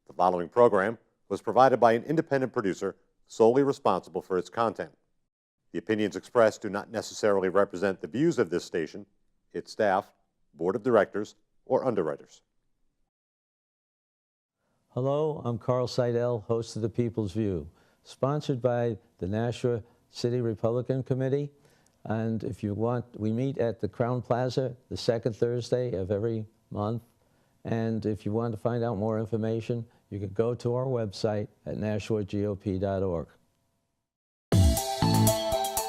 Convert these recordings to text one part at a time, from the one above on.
The following program was provided by an independent producer solely responsible for its content. The opinions expressed do not necessarily represent the views of this station, its staff, board of directors, or underwriters. Hello, I'm Carl Seidel, host of The People's View, sponsored by the Nashua City Republican Committee. And if you want, we meet at the Crown Plaza the second Thursday of every month. And if you want to find out more information, you can go to our website at nashuagop.org.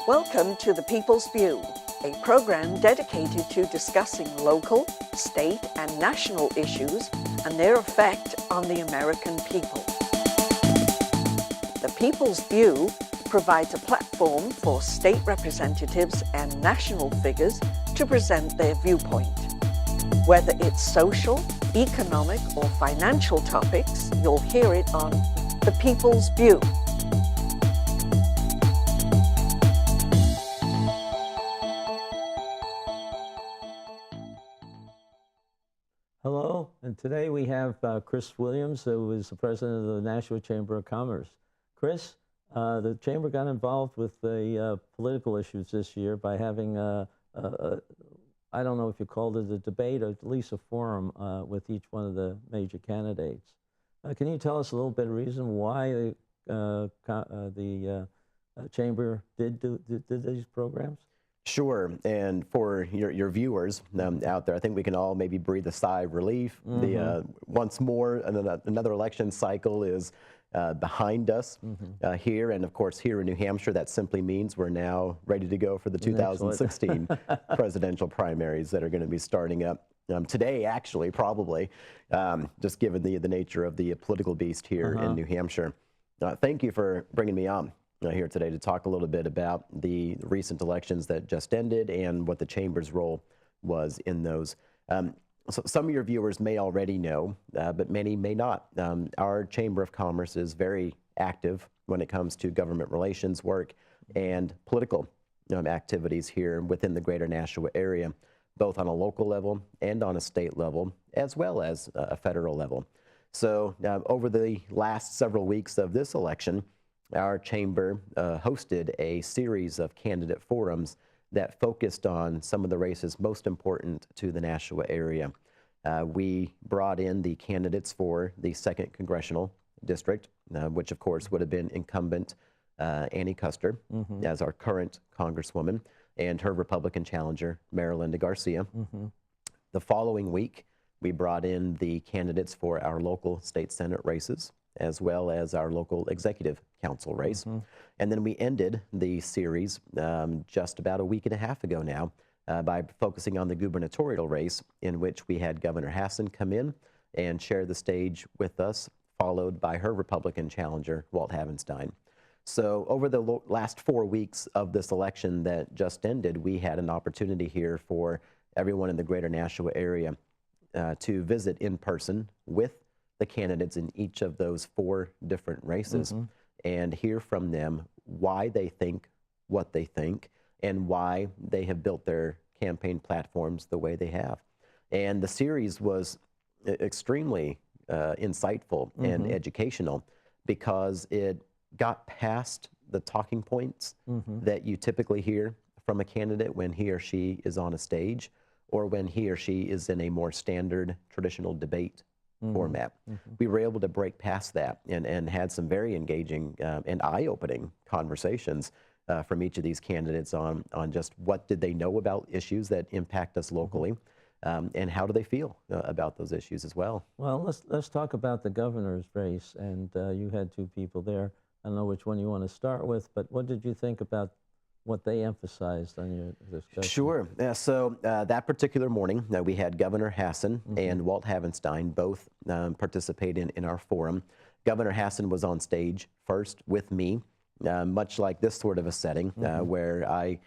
Welcome to The People's View, a program dedicated to discussing local, state, and national issues and their effect on the American people. The People's View provides a platform for state representatives and national figures to present their viewpoint. Whether it's social, economic, or financial topics, you'll hear it on The People's View. Hello, and today we have Chris Williams, who is the president of the Nashua Chamber of Commerce. Chris, the Chamber got involved with the political issues this year by having I don't know if you called it a debate or at least a forum with each one of the major candidates. Can you tell us a little bit of reason why the Chamber did these programs? Sure, and for your viewers out there, I think we can all maybe breathe a sigh of relief. Once more, another election cycle is behind us here, and of course here in New Hampshire, that simply means we're now ready to go for the 2016 presidential primaries that are going to be starting up today, actually, probably, just given the nature of the political beast here in New Hampshire. Thank you for bringing me on here today to talk a little bit about the recent elections that just ended and what the Chamber's role was in those. So some of your viewers may already know, but many may not. Our Chamber of Commerce is very active when it comes to government relations work and political activities here within the greater Nashua area, both on a local level and on a state level, as well as a federal level. So over the last several weeks of this election, our chamber hosted a series of candidate forums that focused on some of the races most important to the Nashua area. We brought in the candidates for the 2nd Congressional District, which of course would have been incumbent Annie Kuster as our current Congresswoman, and her Republican challenger, Marilinda Garcia. The following week, we brought in the candidates for our local state Senate races, as well as our local executive council race. And then we ended the series just about a week and a half ago now by focusing on the gubernatorial race, in which we had Governor Hassan come in and share the stage with us, followed by her Republican challenger, Walt Havenstein. So over the last 4 weeks of this election that just ended, we had an opportunity here for everyone in the greater Nashua area to visit in person with the candidates in each of those 4 different races and hear from them why they think what they think and why they have built their campaign platforms the way they have. And the series was extremely insightful and educational because it got past the talking points that you typically hear from a candidate when he or she is on a stage or when he or she is in a more standard traditional debate format. We were able to break past that and had some very engaging and eye-opening conversations from each of these candidates on just what did they know about issues that impact us locally, and how do they feel about those issues as well. Well, let's talk about the governor's race, and you had 2 people there. I don't know which one you want to start with, but what did you think about what they emphasized on your discussion? Sure. So that particular morning, we had Governor Hassan and Walt Havenstein both participate in our forum. Governor Hassan was on stage first with me, much like this sort of a setting, where I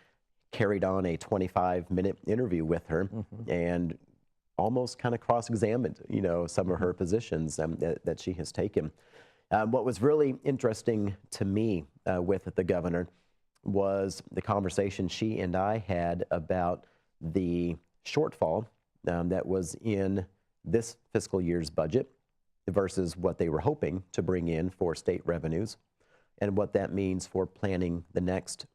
carried on a 25-minute interview with her and almost kind of cross-examined, some of her positions that she has taken. What was really interesting to me with the governor was the conversation she and I had about the shortfall that was in this fiscal year's budget versus what they were hoping to bring in for state revenues, and what that means for planning the next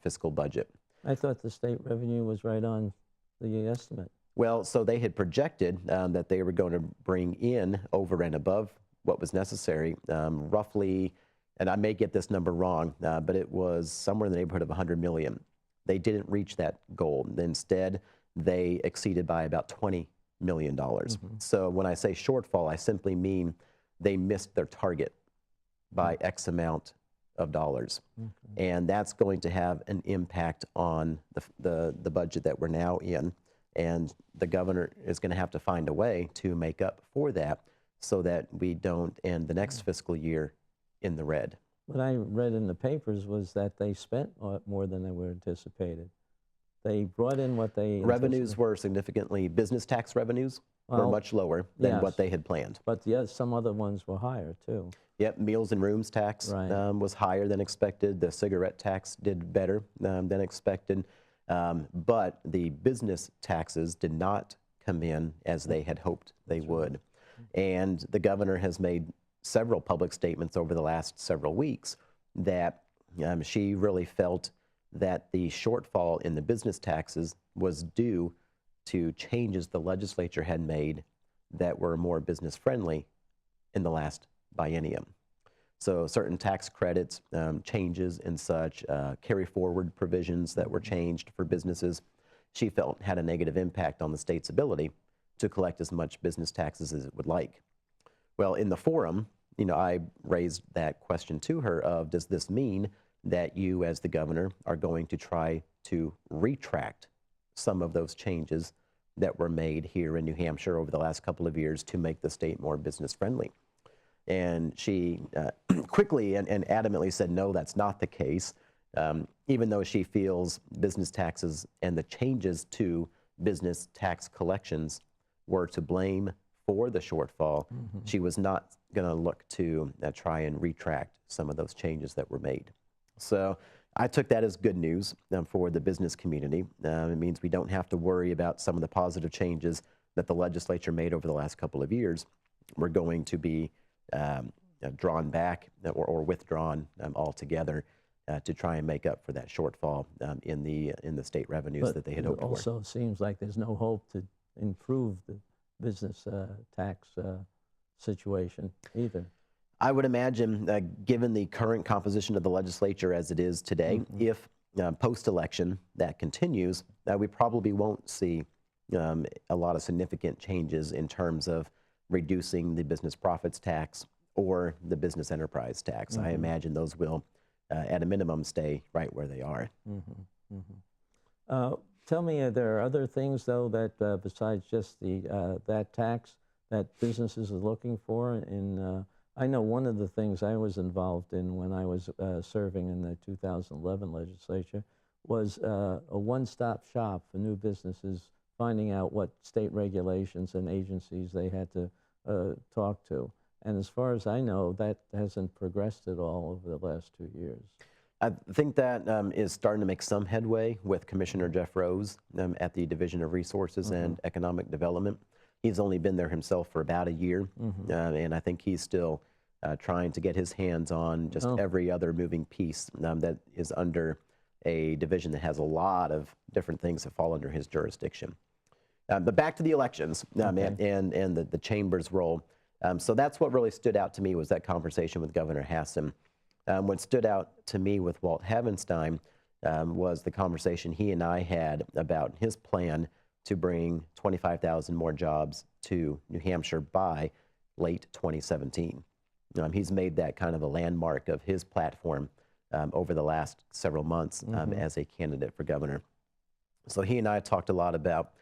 fiscal budget. I thought the state revenue was right on the estimate. Well, so they had projected that they were going to bring in over and above what was necessary, roughly, and I may get this number wrong, but it was somewhere in the neighborhood of 100 million. They didn't reach that goal. Instead, they exceeded by about $20 million. So when I say shortfall, I simply mean they missed their target by X amount of dollars. And that's going to have an impact on the budget that we're now in. And the governor is going to have to find a way to make up for that so that we don't end the next fiscal year in the red. What I read in the papers was that they spent more than they were anticipated. They brought in what they Revenues were significantly, business tax revenues were Well, much lower than yes. what they had planned. But some other ones were higher too. Yep, meals and rooms tax Right. Was higher than expected. The cigarette tax did better than expected. But the business taxes did not come in as they had hoped they would. And the governor has made several public statements over the last several weeks that she really felt that the shortfall in the business taxes was due to changes the legislature had made that were more business friendly in the last biennium. So certain tax credits, changes and such, carry forward provisions that were changed for businesses, she felt had a negative impact on the state's ability to collect as much business taxes as it would like. Well, in the forum, I raised that question to her of, does this mean that you as the governor are going to try to retract some of those changes that were made here in New Hampshire over the last couple of years to make the state more business friendly? And she quickly and adamantly said, no, that's not the case, even though she feels business taxes and the changes to business tax collections were to blame for the shortfall. She was not going to look to try and retract some of those changes that were made. So I took that as good news for the business community. It means we don't have to worry about some of the positive changes that the legislature made over the last couple of years. We're going to be drawn back or withdrawn altogether to try and make up for that shortfall in the state revenues that they had hoped for. Also, it seems like there's no hope to improve the business tax situation either. I would imagine, given the current composition of the legislature as it is today, if post-election that continues, we probably won't see a lot of significant changes in terms of reducing the business profits tax or the business enterprise tax. I imagine those will, at a minimum, stay right where they are. Tell me, are there other things, though, that besides just that tax that businesses are looking for? I know one of the things I was involved in when I was serving in the 2011 legislature was a one-stop shop for new businesses, finding out what state regulations and agencies they had to talk to. And as far as I know, that hasn't progressed at all over the last 2 years. I think that is starting to make some headway with Commissioner Jeff Rose at the Division of Resources and Economic Development. He's only been there himself for about a year, and I think he's still trying to get his hands on just every other moving piece that is under a division that has a lot of different things that fall under his jurisdiction. But back to the elections and the chamber's role. So that's what really stood out to me was that conversation with Governor Hassan. What stood out to me with Walt Havenstein was the conversation he and I had about his plan to bring 25,000 more jobs to New Hampshire by late 2017. He's made that kind of a landmark of his platform over the last several months as a candidate for governor. So he and I talked a lot about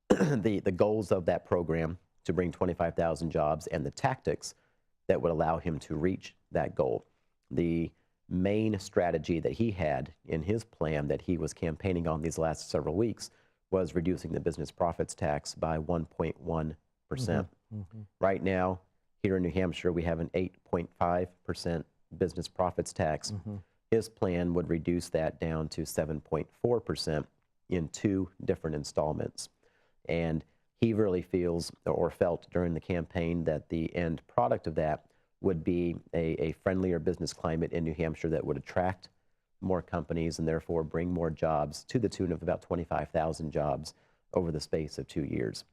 the goals of that program to bring 25,000 jobs and the tactics that would allow him to reach that goal. The main strategy that he had in his plan that he was campaigning on these last several weeks was reducing the business profits tax by 1.1%. Right now, here in New Hampshire, we have an 8.5% business profits tax. His plan would reduce that down to 7.4% in 2 different installments. And he really feels or felt during the campaign that the end product of that would be a friendlier business climate in New Hampshire that would attract more companies and therefore bring more jobs to the tune of about 25,000 jobs over the space of 2 years.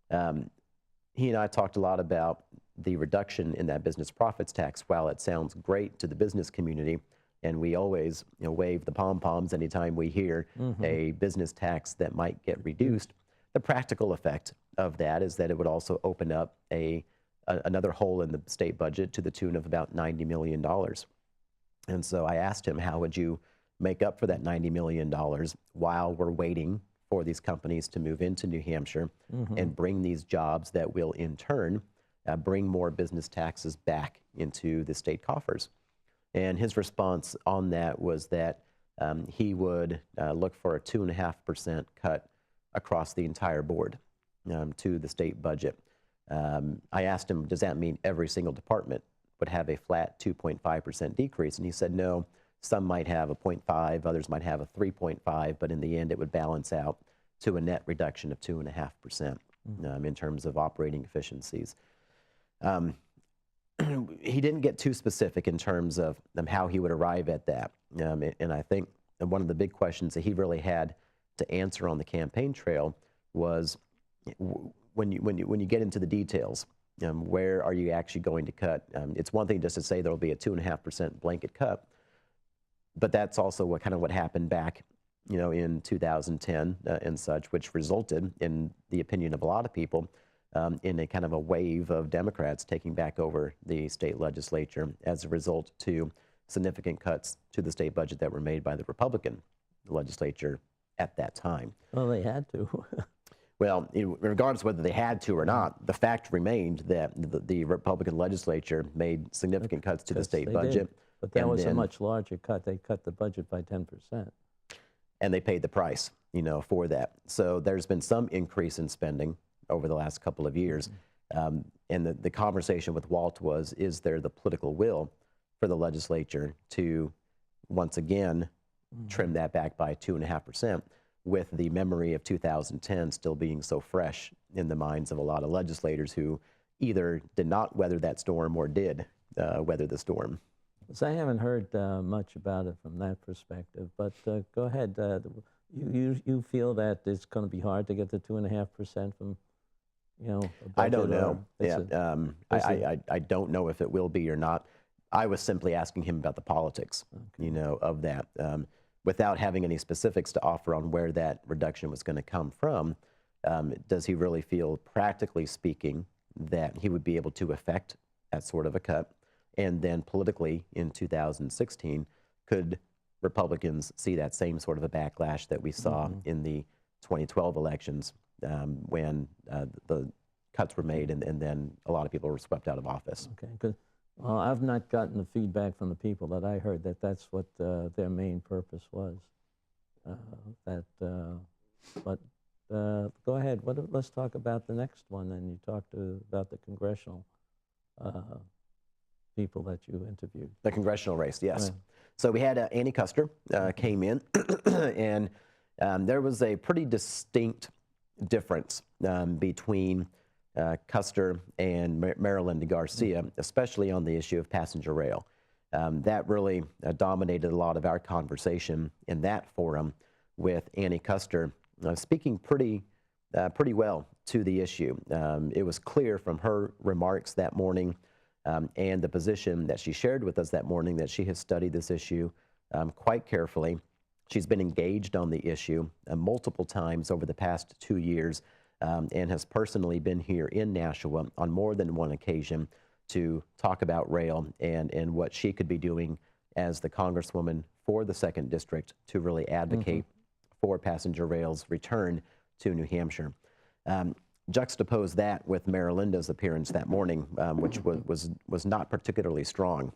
He and I talked a lot about the reduction in that business profits tax. While it sounds great to the business community, and we always wave the pom-poms anytime we hear a business tax that might get reduced, the practical effect of that is that it would also open up another hole in the state budget to the tune of about $90 million. And so I asked him, how would you make up for that $90 million while we're waiting for these companies to move into New Hampshire and bring these jobs that will in turn bring more business taxes back into the state coffers? And his response on that was that he would look for a 2.5% cut across the entire board to the state budget. I asked him, does that mean every single department would have a flat 2.5% decrease? And he said, no, some might have a 0.5, others might have a 3.5, but in the end it would balance out to a net reduction of 2.5% in terms of operating efficiencies. He didn't get too specific in terms of how he would arrive at that. And I think one of the big questions that he really had to answer on the campaign trail was when you get into the details, where are you actually going to cut? It's one thing just to say there'll be a 2.5% blanket cut, but that's also what happened back, in 2010 and such, which resulted, in the opinion of a lot of people, in a kind of a wave of Democrats taking back over the state legislature as a result to significant cuts to the state budget that were made by the Republican legislature at that time. Well, they had to. Well, regardless of whether they had to or not, the fact remained that the Republican legislature made significant cuts to the state budget. But that was a much larger cut. They cut the budget by 10%. And they paid the price, for that. So there's been some increase in spending over the last couple of years. And the conversation with Walt was, is there the political will for the legislature to once again trim that back by 2.5%, with the memory of 2010 still being so fresh in the minds of a lot of legislators who either did not weather that storm or did weather the storm. So I haven't heard much about it from that perspective, but go ahead. You feel that it's going to be hard to get the 2.5% from, I don't know. I don't know if it will be or not. I was simply asking him about the politics, of that, without having any specifics to offer on where that reduction was going to come from. Does he really feel, practically speaking, that he would be able to effect that sort of a cut? And then politically, in 2016, could Republicans see that same sort of a backlash that we saw in the 2012 elections when the cuts were made and then a lot of people were swept out of office? Okay, good. Well, I've not gotten the feedback from the people that I heard that that's what their main purpose was. But go ahead. Let's talk about the next one. And you talked about the congressional people that you interviewed. The congressional race, yes. Right. So we had Annie Kuster came in, and there was a pretty distinct difference between Kuster and Marilinda Garcia, especially on the issue of passenger rail. That really dominated a lot of our conversation in that forum, with Annie Kuster speaking pretty well to the issue. It was clear from her remarks that morning and the position that she shared with us that morning that she has studied this issue quite carefully. She's been engaged on the issue multiple times over the past 2 years and has personally been here in Nashua on more than one occasion to talk about rail and what she could be doing as the Congresswoman for the 2nd District to really advocate for passenger rail's return to New Hampshire. Juxtapose that with Marilinda's appearance that morning, which was not particularly strong.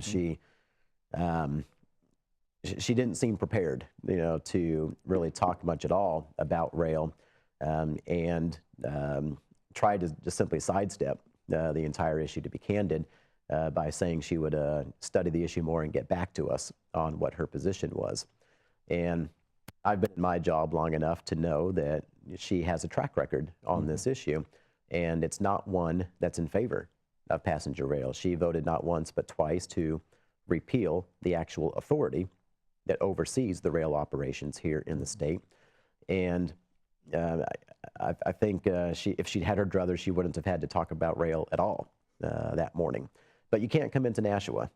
She didn't seem prepared, to really talk much at all about rail, and tried to just simply sidestep the entire issue, to be candid, by saying she would study the issue more and get back to us on what her position was. And I've been in my job long enough to know that she has a track record on this issue, and it's not one that's in favor of passenger rail. She voted not once but twice to repeal the actual authority that oversees the rail operations here in the state. And I think if she'd had her druthers, she wouldn't have had to talk about rail at all that morning. But you can't come into Nashua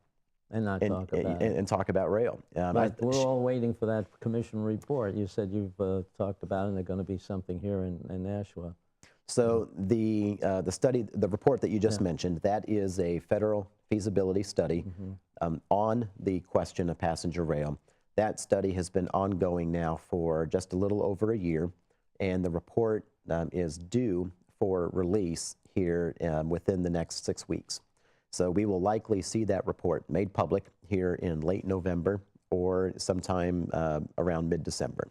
And not talk about it. and talk about rail. But we're all waiting for that commission report. You said you've talked about it, and there's going to be something here in Nashua. So the study, the report that you just mentioned, that is a federal feasibility study on the question of passenger rail. That study has been ongoing now for just a little over a year, and the report is due for release here within the next 6 weeks. So we will likely see that report made public here in late November or sometime around mid-December.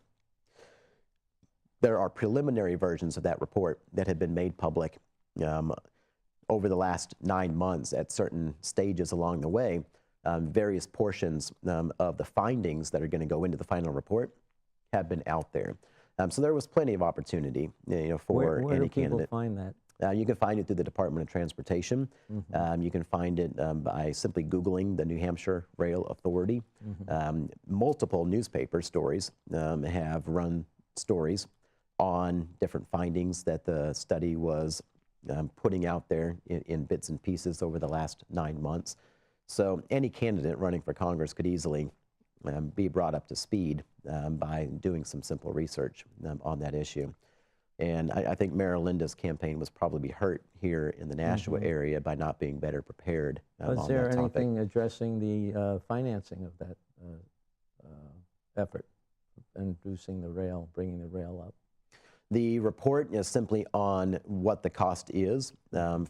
There are preliminary versions of that report that have been made public over the last 9 months at certain stages along the way. Various portions of the findings that are going to go into the final report have been out there. So there was plenty of opportunity, for Where any do people candidate. find that? You can find it through the Department of Transportation. You can find it by simply Googling the New Hampshire Rail Authority. Multiple newspaper stories have run stories on different findings that the study was putting out there in bits and pieces over the last 9 months. So any candidate running for Congress could easily be brought up to speed by doing some simple research on that issue. And I think Mayor Linda's campaign was probably hurt here in the Nashua area by not being better prepared on Was there that topic. anything addressing the financing of that effort, inducing the rail, bringing the rail up? The report is simply on what the cost is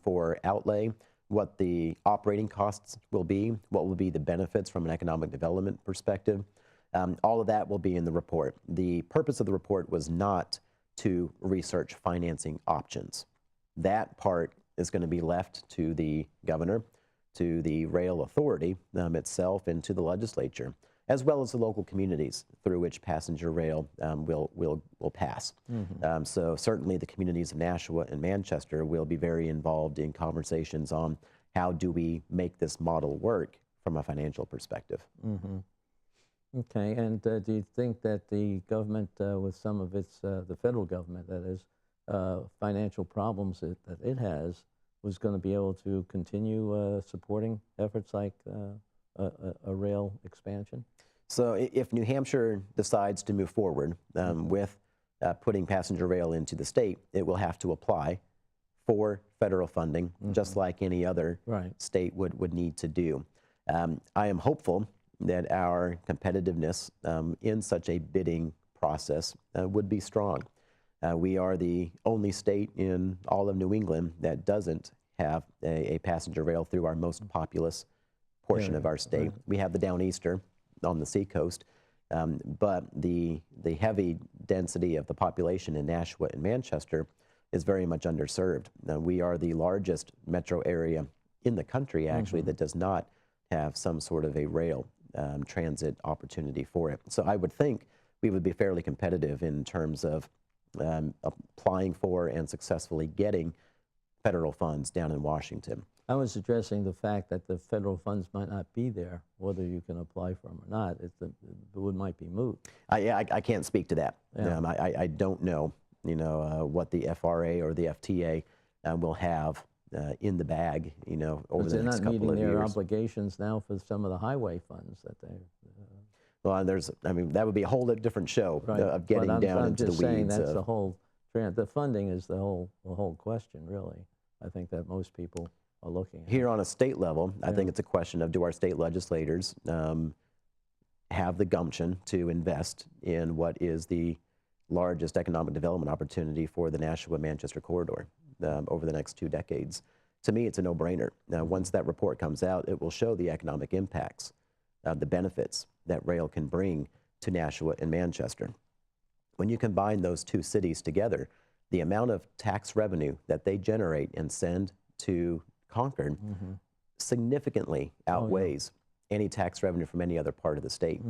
for outlay, what the operating costs will be, what will be the benefits from an economic development perspective. All of that will be in the report. The purpose of the report was not to research financing options. That part is going to be left to the governor, to the rail authority itself, and to the legislature, as well as the local communities through which passenger rail will pass. So certainly the communities of Nashua and Manchester will be very involved in conversations on how do we make this model work from a financial perspective. Okay, and do you think that the government, with some of its, the federal government, that is, financial problems that it has, was going to be able to continue supporting efforts like a rail expansion? So if New Hampshire decides to move forward with putting passenger rail into the state, it will have to apply for federal funding, just like any other state would need to do. I am hopeful that our competitiveness in such a bidding process would be strong. We are the only state in all of New England that doesn't have a passenger rail through our most populous portion of our state. We have the Downeaster on the seacoast, but the heavy density of the population in Nashua and Manchester is very much underserved. We are the largest metro area in the country, actually, that does not have some sort of a rail transit opportunity for it. So I would think we would be fairly competitive in terms of applying for and successfully getting federal funds down in Washington. I was addressing the fact that the federal funds might not be there, whether you can apply for them or not. It might be moot. I can't speak to that. I don't know, what the FRA or the FTA will have in the bag, over the next couple of years. They're not meeting their obligations now for some of the highway funds that they. Well, that would be a whole different show of getting down into the weeds. I'm just saying that's the whole. The funding is the whole question, really. I think that most people are looking at. Here on a state level, I think it's a question of, do our state legislators have the gumption to invest in what is the largest economic development opportunity for the Nashua-Manchester corridor over the next 2 decades? To me, it's a no-brainer. Now, once that report comes out, it will show the economic impacts, the benefits that rail can bring to Nashua and Manchester. When you combine those two cities together, the amount of tax revenue that they generate and send to Concord significantly outweighs any tax revenue from any other part of the state.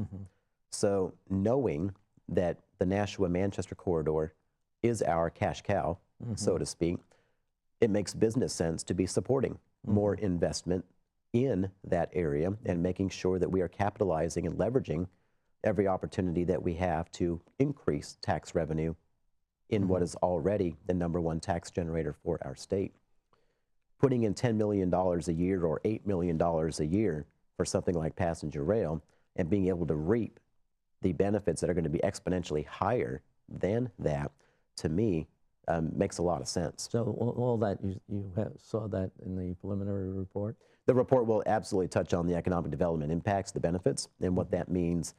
So knowing that the Nashua-Manchester corridor is our cash cow, so to speak, it makes business sense to be supporting more investment in that area and making sure that we are capitalizing and leveraging every opportunity that we have to increase tax revenue in what is already the #1 tax generator for our state. Putting in $10 million a year or $8 million a year for something like passenger rail and being able to reap the benefits that are going to be exponentially higher than that, to me, makes a lot of sense. So all that, saw that in the preliminary report? The report will absolutely touch on the economic development impacts, the benefits, and what that means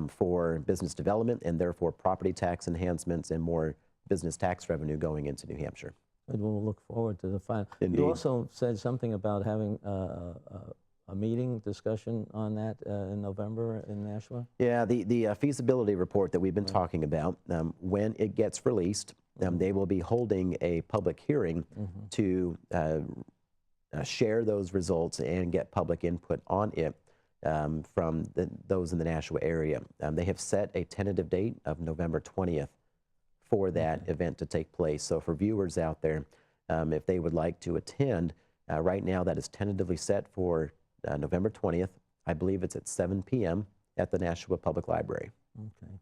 for business development and therefore property tax enhancements and more business tax revenue going into New Hampshire. And we'll look forward to the final. Indeed. You also said something about having a meeting discussion on that in November in Nashua? Yeah, the feasibility report that we've been talking about, when it gets released, they will be holding a public hearing to share those results and get public input on it from those in the Nashua area. They have set a tentative date of November 20th for that event to take place. So for viewers out there, if they would like to attend, right now that is tentatively set for November 20th. I believe it's at 7 p.m. at the Nashua Public Library. Okay.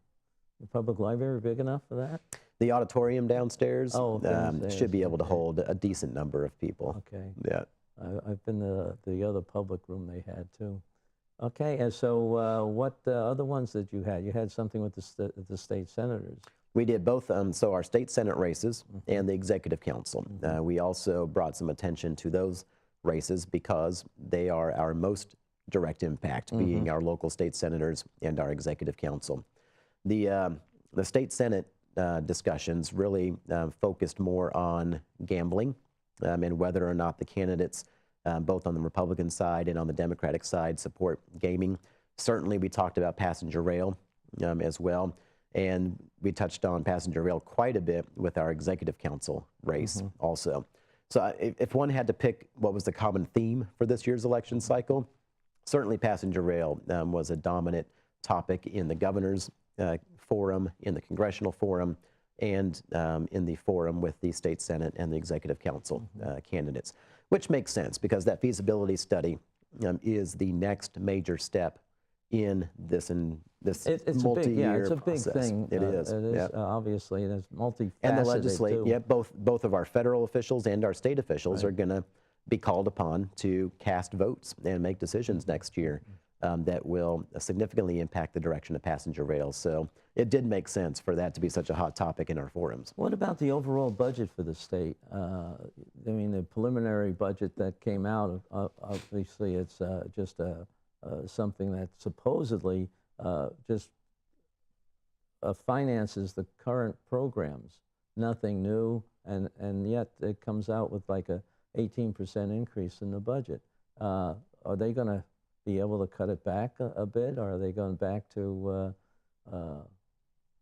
The public library big enough for that? The auditorium downstairs, downstairs, should be able to okay. hold a decent number of people. Okay. Yeah. I've been to the other public room they had too. Okay, and so what other ones that you had? You had something with the state senators. We did both, so our state senate races and the executive council. We also brought some attention to those races because they are our most direct impact, being our local state senators and our executive council. The state senate discussions really focused more on gambling and whether or not the candidates, both on the Republican side and on the Democratic side, support gaming. Certainly, we talked about passenger rail as well. And we touched on passenger rail quite a bit with our executive council race also. So if one had to pick what was the common theme for this year's election cycle, certainly passenger rail was a dominant topic in the governor's forum, in the congressional forum, and in the forum with the state senate and the executive council candidates, which makes sense because that feasibility study is the next major step in this It's multi-year it's a big process. thing. It is. It is, Yep. obviously, and it's multifaceted And the legislature, too. yeah, both of our federal officials and our state officials are going to be called upon to cast votes and make decisions next year that will significantly impact the direction of passenger rail. So it did make sense for that to be such a hot topic in our forums. What about the overall budget for the state? I mean, the preliminary budget that came out, obviously, it's just something that supposedly just finances the current programs, nothing new, and yet it comes out with like a 18% increase in the budget. Are they going to be able to cut it back a bit, or are they going back to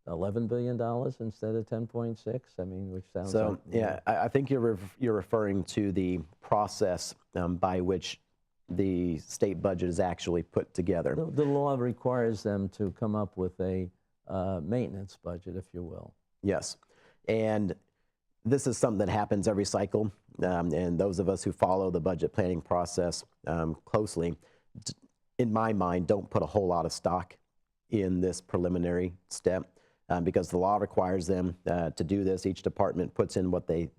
$11 billion instead of 10.6? I mean, which sounds So like, yeah, I think you're referring to the process by which the state budget is actually put together. The law requires them to come up with a maintenance budget, if you will. Yes, and this is something that happens every cycle, and those of us who follow the budget planning process closely, in my mind, don't put a whole lot of stock in this preliminary step because the law requires them to do this. Each department puts in what they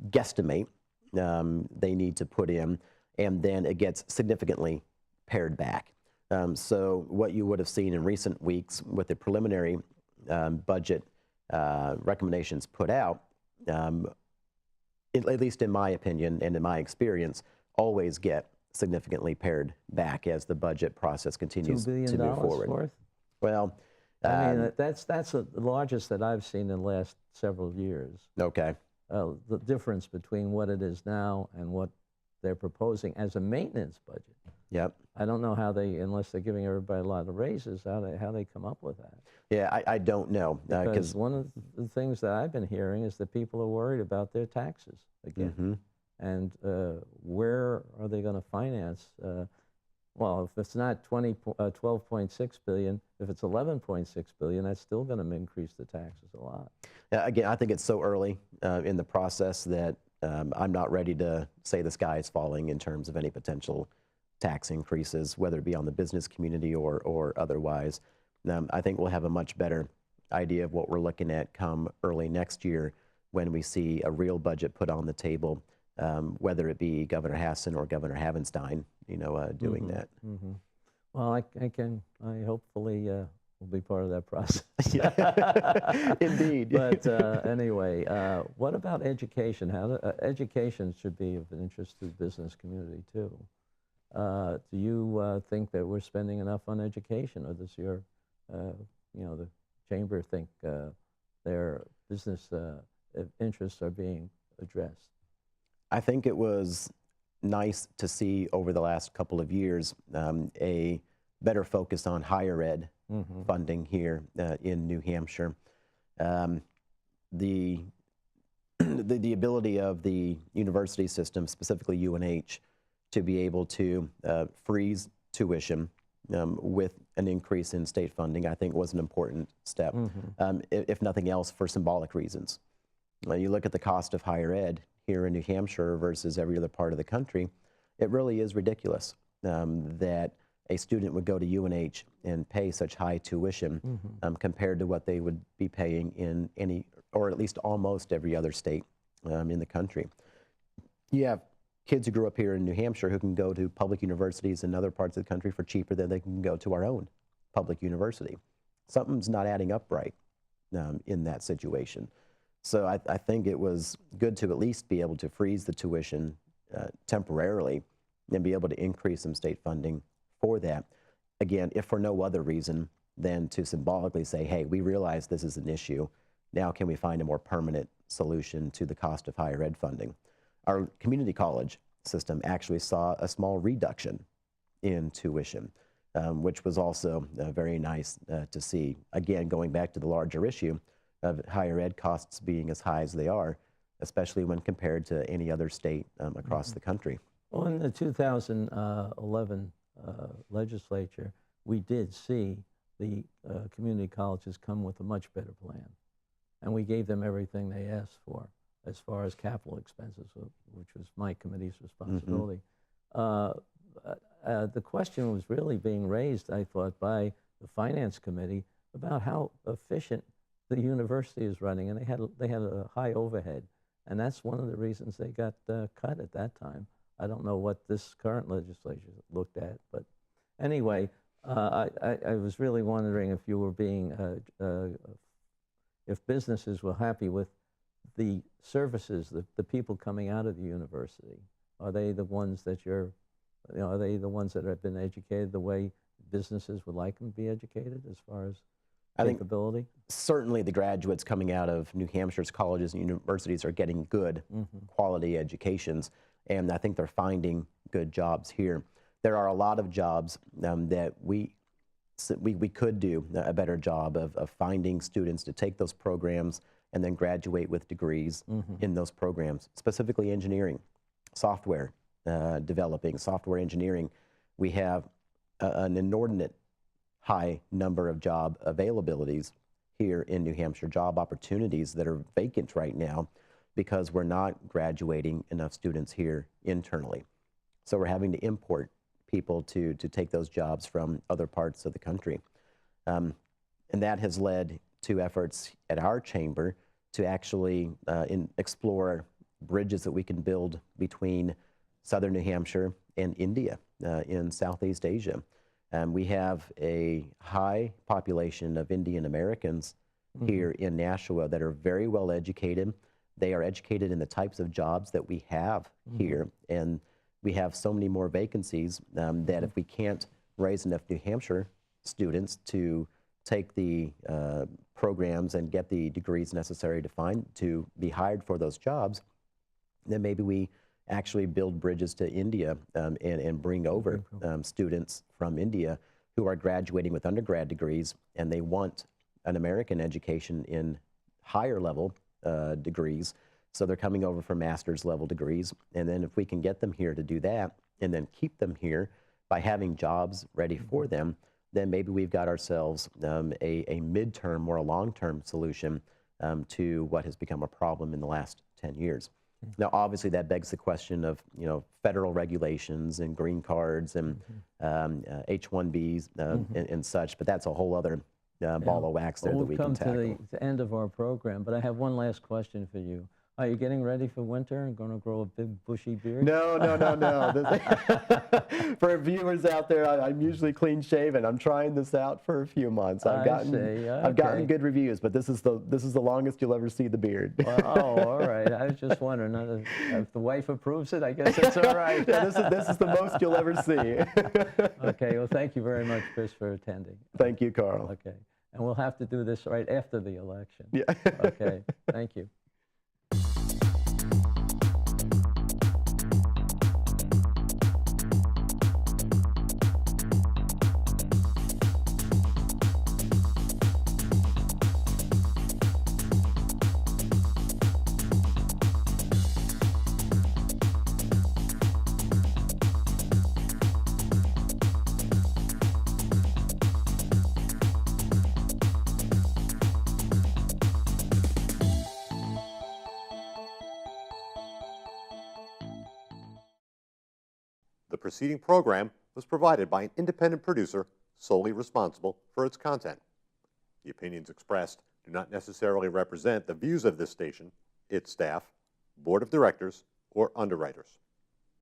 guesstimate they need to put in, and then it gets significantly pared back. So what you would have seen in recent weeks with the preliminary budget recommendations put out, at least in my opinion and in my experience, always get significantly pared back as the budget process continues $2 billion to move forward. worth? Well, I mean, that's the largest that I've seen in the last several years. okay. The difference between what it is now and what they're proposing as a maintenance budget. Yep. I don't know how they, unless they're giving everybody a lot of raises, how they come up with that. Yeah, I don't know Because one of the things that I've been hearing is that people are worried about their taxes again. And where are they going to finance Well, if it's not 12.6 billion, if it's 11.6 billion, that's still going to increase the taxes a lot. Again, I think it's so early in the process that I'm not ready to say the sky is falling in terms of any potential tax increases, whether it be on the business community or otherwise. I think we'll have a much better idea of what we're looking at come early next year when we see a real budget put on the table, whether it be Governor Hassan or Governor Havenstein, doing that. Well, I hopefully will be part of that process. Indeed. But anyway, what about education? Education should be of interest to the business community too. Do you think that we're spending enough on education, or does your, the chamber think their business interests are being addressed? I think it was nice to see over the last couple of years a better focus on higher ed funding here in New Hampshire. The ability of the university system, specifically UNH, to be able to freeze tuition with an increase in state funding, I think was an important step, if nothing else, for symbolic reasons. You look at the cost of higher ed here in New Hampshire versus every other part of the country, it really is ridiculous that a student would go to UNH and pay such high tuition compared to what they would be paying in any, or at least almost every other state in the country. You have kids who grew up here in New Hampshire who can go to public universities in other parts of the country for cheaper than they can go to our own public university. Something's not adding up right in that situation. So I think it was good to at least be able to freeze the tuition temporarily and be able to increase some state funding for that. Again, if for no other reason than to symbolically say, hey, we realize this is an issue. Now can we find a more permanent solution to the cost of higher ed funding? Our community college system actually saw a small reduction in tuition, which was also very nice to see. Again, going back to the larger issue of higher ed costs being as high as they are, especially when compared to any other state across the country. Well, in the 2011 legislature, we did see the community colleges come with a much better plan. And we gave them everything they asked for as far as capital expenses, which was my committee's responsibility. The question was really being raised, I thought, by the Finance Committee about how efficient the university is running, and they had a high overhead, and that's one of the reasons they got cut at that time. I don't know what this current legislature looked at, but anyway, I was really wondering if you were being, if businesses were happy with the services, the people coming out of the university. Are they the ones that are they the ones that have been educated the way businesses would like them to be educated as far as capability? I think certainly the graduates coming out of New Hampshire's colleges and universities are getting good quality educations, and I think they're finding good jobs here. There are a lot of jobs that we could do a better job of finding students to take those programs and then graduate with degrees in those programs, specifically engineering, software developing, software engineering. We have an inordinate high number of job availabilities here in New Hampshire, job opportunities that are vacant right now because we're not graduating enough students here internally. So we're having to import people to take those jobs from other parts of the country. And that has led to efforts at our chamber to actually explore bridges that we can build between southern New Hampshire and India in Southeast Asia. We have a high population of Indian Americans here in Nashua that are very well educated. They are educated in the types of jobs that we have here, and we have so many more vacancies that if we can't raise enough New Hampshire students to take the programs and get the degrees necessary to be hired for those jobs, then maybe we actually build bridges to India and bring over students from India who are graduating with undergrad degrees, and they want an American education in higher level degrees. So they're coming over for master's level degrees. And then if we can get them here to do that and then keep them here, by having jobs ready for them, then maybe we've got ourselves a midterm or a long-term solution to what has become a problem in the last 10 years. Now, obviously, that begs the question of federal regulations and green cards and H-1Bs and such, but that's a whole other ball of wax there that we can tackle. We've come to the end of our program, but I have one last question for you. Are you getting ready for winter and going to grow a big bushy beard? No. For viewers out there, I'm usually clean shaven. I'm trying this out for a few months. I've gotten good reviews, but this is the longest you'll ever see the beard. Well, oh, all right. I was just wondering if the wife approves it. I guess it's all right. Yeah, this is the most you'll ever see. Okay. Well, thank you very much, Chris, for attending. Thank you, Carl. Okay. And we'll have to do this right after the election. Yeah. Okay. Thank you. The preceding program was provided by an independent producer solely responsible for its content. The opinions expressed do not necessarily represent the views of this station, its staff, board of directors, or underwriters.